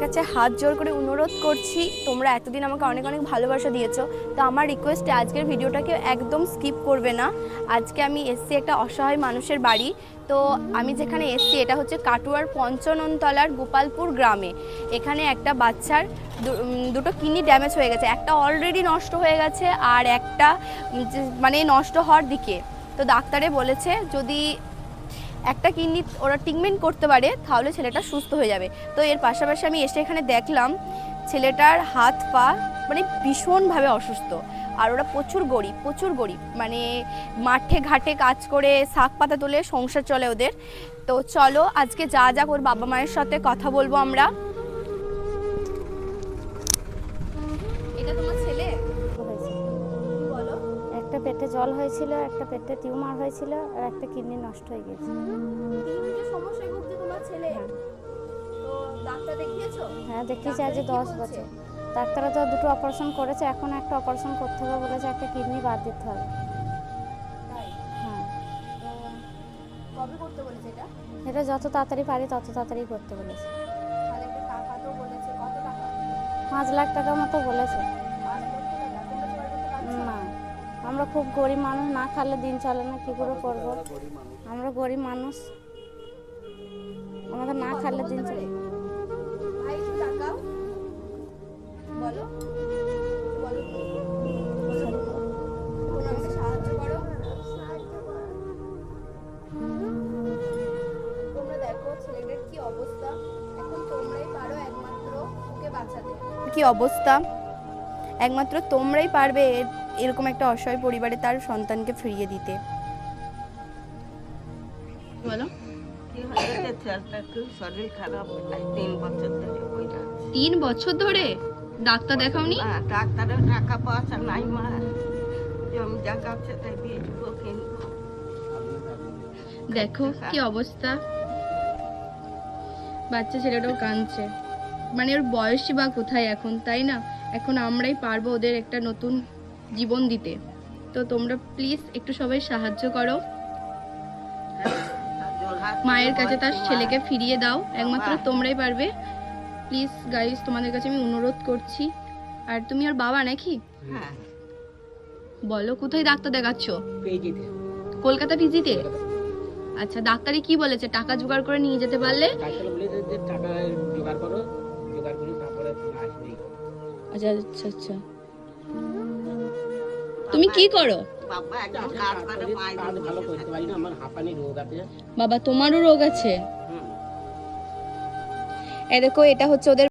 কাছে হাত জোর করে অনুরোধ করছি, তোমরা এতদিন আমাকে অনেক অনেক ভালোবাসা দিয়েছো, তো আমার রিকোয়েস্টে আজকের ভিডিওটাকে একদম স্কিপ করবে না। আজকে আমি এসছি একটা অসহায় মানুষের বাড়ি। তো আমি যেখানে এসছি এটা হচ্ছে কাটুয়ার পঞ্চননতলার গোপালপুর গ্রামে। এখানে একটা বাচ্চার দুটো কিডনি ড্যামেজ হয়ে গেছে, একটা অলরেডি নষ্ট হয়ে গেছে আর একটা মানে নষ্ট হওয়ার দিকে। তো ডাক্তারে বলেছে যদি একটা কিডনি ওরা ট্রিটমেন্ট করতে পারে তাহলে ছেলেটা সুস্থ হয়ে যাবে। তো এর পাশাপাশি আমি এসে এখানে দেখলাম ছেলেটার হাত পা মানে ভীষণভাবে অসুস্থ, আর ওরা প্রচুর গরিব, মানে মাঠে ঘাটে কাজ করে শাক পাতা তুলে সংসার চলে ওদের। তো চলো আজকে যা যা ওর বাবা মায়ের সাথে কথা বলবো আমরা। এটা তোমার ছেলে? বলো। একটা পেটে জল হয়েছিল, একটা পেটে টিউমার হয়েছিল, আর একটা কিডনি নষ্ট হয়ে গেছে। তিনটে সমস্যায় ভুগছে তোমার ছেলে? তো ডাক্তার দেখিয়েছো? হ্যাঁ দেখিয়েছি, আজ 10 বছর। ডাক্তাররা তো দুটো অপারেশন করেছে, এখন একটা অপারেশন করতে হবে বলেছে, একটা কিডনি বাদ দিতে হবে। তাই? হ্যাঁ। তো কবে করতে বলেছে এটা? এটা যত তাড়াতাড়ি পারি তত তাড়াতাড়ি করতে বলেছে। তাহলে একটা টাকা তো বলেছে, কত টাকা? 5 লাখ টাকা মতো বলেছে। 5 লক্ষ টাকা। তোমরা জোগাড় করতে পারছো? না, আমরা খুব গরিব মানুষ, না খালে দিন চলে না, কি করে করবো? আমরা গরিব মানুষ, আমাদের না খালে দিন চলে। ভাই একটু টাকাও বলো, বলো তোমরা আমাকে সাহায্য করো। তোমরা দেখো ছেলেটার কি অবস্থা, এখন তোমরাই পারো একমাত্র ওকে বাঁচাতে। কি অবস্থা, একমাত্র তোমরাই পারবে এরকম একটা অসহায় পরিবারে তার সন্তানকে ফিরিয়ে দিতে। বলো। শরীর খারাপ, 3 বছর ধরে হইরা। 3 বছর ধরে ডাক্তার দেখাওনি? ডাক্তারের টাকা পয়সা নাই মা, জমি জায়গা আছে তাই বেচবো কিনবো। দেখো কি অবস্থা, বাচ্চা ছেলেটাও কাঁদছে, মানে ওর বয়সই বা কোথায় এখন, তাই না? এখন আমরাই পারবো ওদের একটা নতুন জীবন দিতে। তো তোমরা প্লিজ একটু সবাই সাহায্য করো, মায়ের কাছে তার ছেলেকে ফিরিয়ে দাও, একমাত্র তোমরাই পারবে। প্লিজ গাইস, তোমাদের কাছে আমি অনুরোধ করছি। আর তুমি ওর বাবা নাকি? হ্যাঁ। বলো কোথায় ডাক্তার দেখাচ্ছ? কলকাতা পিজিতে? আচ্ছা, ডাক্তারে কি বলেছে? টাকা জোগাড় করে নিয়ে যেতে পারলে? টাকা জোগাড় করো, জোগাড় করে তারপরে আসবেই। আচ্ছা আচ্ছা আচ্ছা। তুমি কি করো? বাবা একদম কাজ করে পাই কাজ ভালো করতে পারি না, আমার হাঁপানি রোগ আছে। বাবা তোমারও রোগ আছে? এই দেখো, এটা হচ্ছে ওদের